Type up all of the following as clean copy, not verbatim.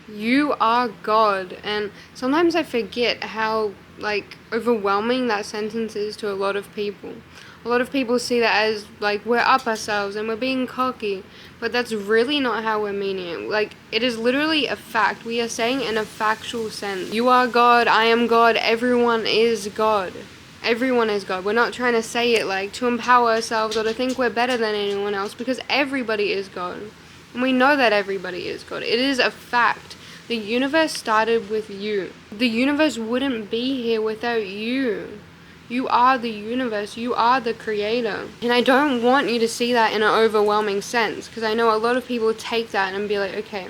You are God. And sometimes I forget how, like, overwhelming that sentence is to a lot of people. A lot of people see that as, like, we're up ourselves and we're being cocky. But that's really not how we're meaning it. Like, it is literally a fact. We are saying in a factual sense. You are God, I am God, everyone is God. Everyone is God. We're not trying to say it, like, to empower ourselves or to think we're better than anyone else, because everybody is God. And we know that everybody is God. It is a fact. The universe started with you. The universe wouldn't be here without you. You are the universe. You are the creator. And I don't want you to see that in an overwhelming sense, because I know a lot of people take that and be like, okay,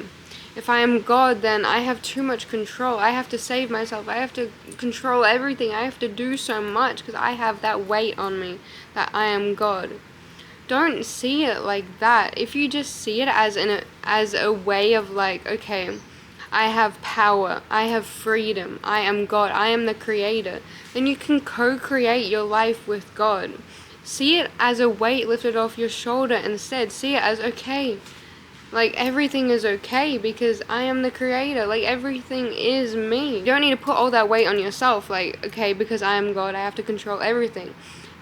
if I am God, then I have too much control. I have to save myself. I have to control everything. I have to do so much because I have that weight on me that I am God. Don't see it like that. If you just see it as a way of, like, okay, I have power, I have freedom, I am God, I am the creator, then you can co-create your life with God. See it as a weight lifted off your shoulder instead. See it as, okay, like, everything is okay because I am the creator. Like, everything is me. You don't need to put all that weight on yourself. Like, okay, because I am God, I have to control everything.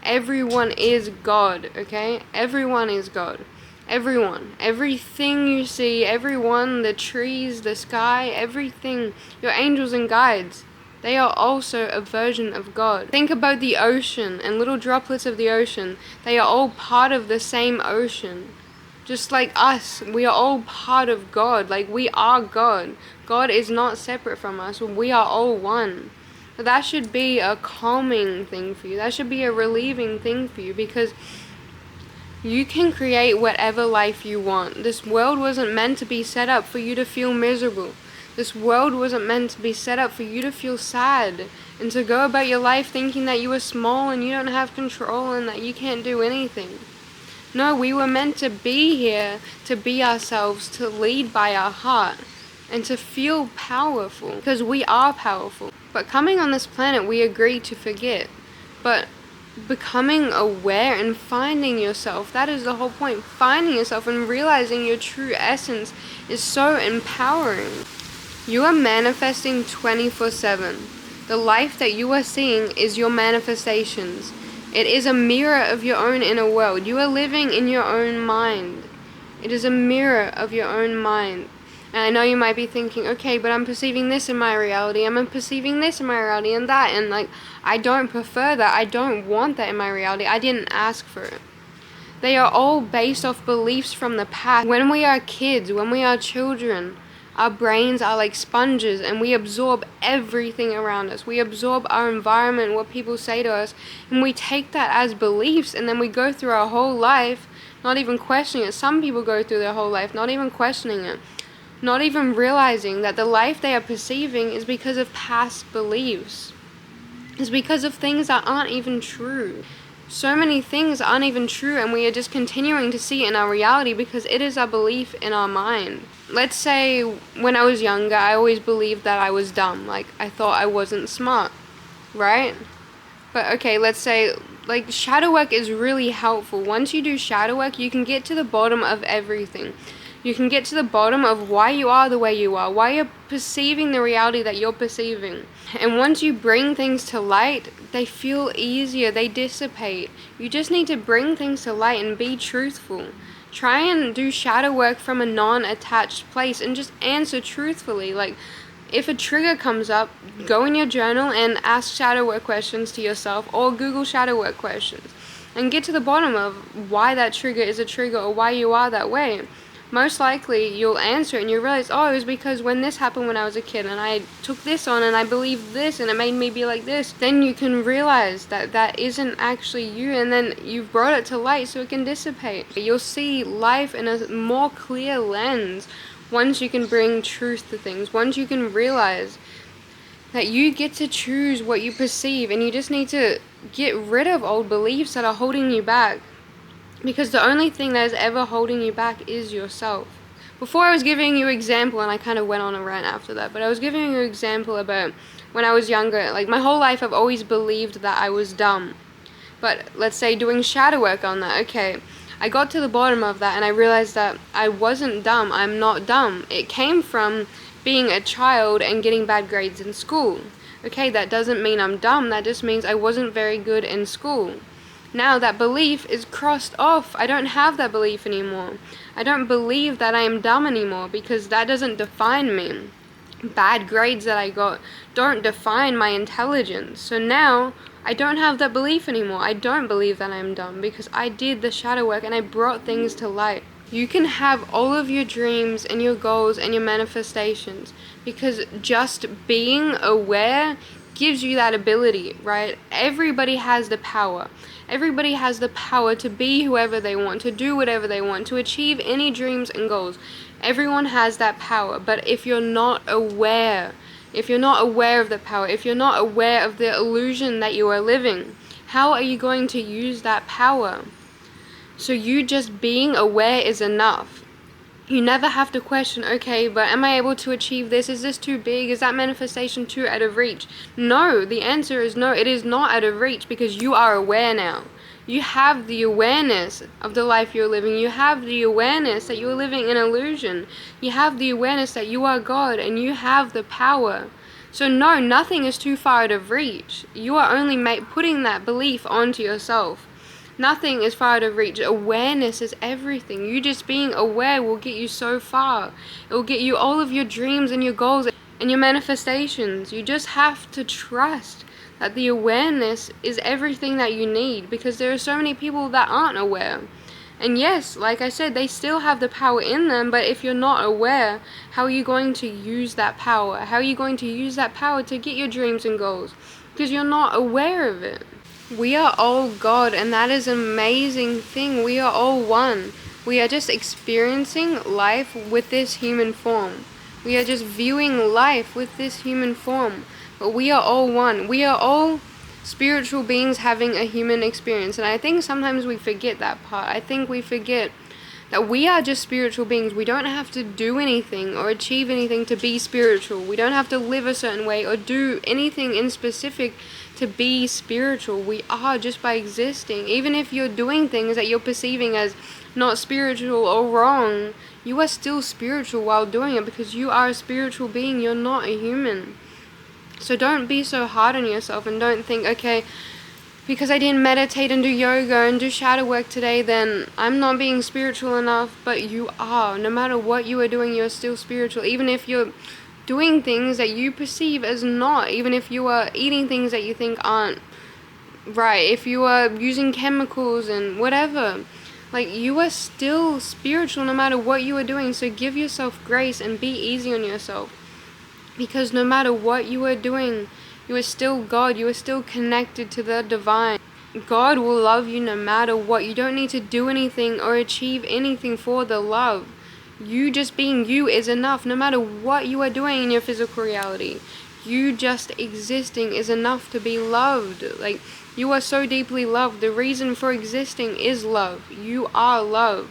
Everyone is God, okay? Everyone is God. Everyone. Everything you see, everyone, the trees, the sky, everything. Your angels and guides. They are also a version of God. Think about the ocean and little droplets of the ocean. They are all part of the same ocean. Just like us, we are all part of God. Like, we are God. God is not separate from us. We are all one. That should be a calming thing for you. That should be a relieving thing for you, because you can create whatever life you want. This world wasn't meant to be set up for you to feel miserable. This world wasn't meant to be set up for you to feel sad and to go about your life thinking that you are small and you don't have control and that you can't do anything. No, we were meant to be here, to be ourselves, to lead by our heart, and to feel powerful, because we are powerful. But coming on this planet, we agree to forget. But becoming aware and finding yourself, that is the whole point. Finding yourself and realizing your true essence is so empowering. You are manifesting 24/7. The life that you are seeing is your manifestations. It is a mirror of your own inner world. You are living in your own mind. It is a mirror of your own mind. And I know you might be thinking, okay, but I'm perceiving this in my reality, I'm perceiving this in my reality and that, and, like, I don't prefer that, I don't want that in my reality, I didn't ask for it. They are all based off beliefs from the past. When we are kids, when we are children, our brains are like sponges and we absorb everything around us. We absorb our environment, what people say to us, and we take that as beliefs, and then we go through our whole life not even questioning it. Some people go through their whole life not even questioning it, not even realizing that the life they are perceiving is because of past beliefs. It's because of things that aren't even true. So many things aren't even true, and we are just continuing to see it in our reality because it is our belief in our mind. Let's say when I was younger, I always believed that I was dumb. Like, I thought I wasn't smart, right? But okay, let's say, like, shadow work is really helpful. Once you do shadow work, you can get to the bottom of everything. You can get to the bottom of why you are the way you are, why you're perceiving the reality that you're perceiving. And once you bring things to light, they feel easier, they dissipate. You just need to bring things to light and be truthful. Try and do shadow work from a non-attached place and just answer truthfully. Like, if a trigger comes up, go in your journal and ask shadow work questions to yourself, or Google shadow work questions, and get to the bottom of why that trigger is a trigger or why you are that way. Most likely you'll answer it and you'll realize, oh, it was because when this happened when I was a kid and I took this on and I believed this and it made me be like this. Then you can realize that that isn't actually you, and then you've brought it to light so it can dissipate. You'll see life in a more clear lens once you can bring truth to things, once you can realize that you get to choose what you perceive, and you just need to get rid of old beliefs that are holding you back. Because the only thing that is ever holding you back is yourself. Before I was giving you an example, and I kind of went on a rant after that, but I was giving you an example about when I was younger. Like, my whole life I've always believed that I was dumb. But let's say doing shadow work on that, okay, I got to the bottom of that and I realized that I wasn't dumb, I'm not dumb. It came from being a child and getting bad grades in school. Okay, that doesn't mean I'm dumb, that just means I wasn't very good in school. Now that belief is crossed off. I don't have that belief anymore. I don't believe that I am dumb anymore because that doesn't define me. Bad grades that I got don't define my intelligence. So now I don't have that belief anymore. I don't believe that I'm dumb because I did the shadow work and I brought things to light. You can have all of your dreams and your goals and your manifestations because just being aware gives you that ability, right? Everybody has the power. Everybody has the power to be whoever they want, to do whatever they want, to achieve any dreams and goals. Everyone has that power, but if you're not aware of the power, if you're not aware of the illusion that you are living, how are you going to use that power? So you just being aware is enough. You never have to question, okay, but am I able to achieve this? Is this too big? Is that manifestation too out of reach? No, the answer is no, it is not out of reach because you are aware now. You have the awareness of the life you're living. You have the awareness that you're living in illusion. You have the awareness that you are God and you have the power. So no, nothing is too far out of reach. You are only putting that belief onto yourself. Nothing is far out of reach. Awareness is everything. You just being aware will get you so far. It will get you all of your dreams and your goals and your manifestations. You just have to trust that the awareness is everything that you need because there are so many people that aren't aware. And yes, like I said, they still have the power in them, but if you're not aware, how are you going to use that power? How are you going to use that power to get your dreams and goals? Because you're not aware of it. We are all God, and that is an amazing thing. We are all one. We are just experiencing life with this human form. We are just viewing life with this human form. But we are all one. We are all spiritual beings having a human experience. And I think sometimes we forget that part. I think we forget that we are just spiritual beings. We don't have to do anything or achieve anything to be spiritual. We don't have to live a certain way or do anything in specific to be spiritual. We are just by existing. Even if you're doing things that you're perceiving as not spiritual or wrong, you are still spiritual while doing it because you are a spiritual being. You're not a human. So don't be so hard on yourself and don't think, okay, because I didn't meditate and do yoga and do shadow work today, then I'm not being spiritual enough. But you are. No matter what you are doing, you're still spiritual. Even if you're doing things that you perceive as not, even if you are eating things that you think aren't right, if you are using chemicals and whatever, like, you are still spiritual no matter what you are doing. So give yourself grace and be easy on yourself, because no matter what you are doing, you are still God. You are still connected to the divine. God will love you no matter what. You don't need to do anything or achieve anything for the love. You just being you is enough. No matter what you are doing in your physical reality, you just existing is enough to be loved. Like, you are so deeply loved. The reason for existing is love. You are love.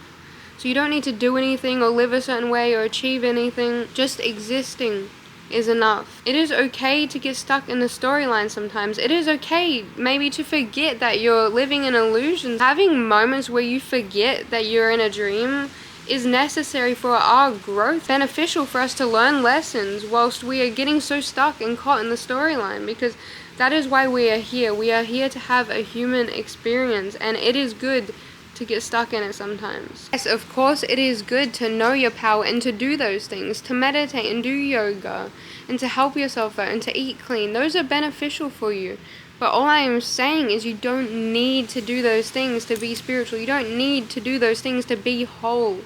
So you don't need to do anything or live a certain way or achieve anything. Just existing is enough. It is okay to get stuck in the storyline sometimes. It is okay maybe to forget that you're living in illusions. Having moments where you forget that you're in a dream is necessary for our growth, beneficial for us to learn lessons whilst we are getting so stuck and caught in the storyline, because that is why we are here. We are here to have a human experience, and it is good to get stuck in it sometimes. Yes, of course it is good to know your power and to do those things, to meditate and do yoga and to help yourself out and to eat clean. Those are beneficial for you. But all I am saying is you don't need to do those things to be spiritual. You don't need to do those things to be whole.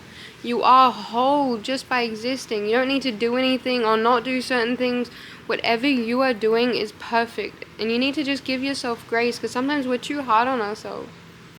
You are whole just by existing. You don't need to do anything or not do certain things. Whatever you are doing is perfect. And you need to just give yourself grace, because sometimes we're too hard on ourselves.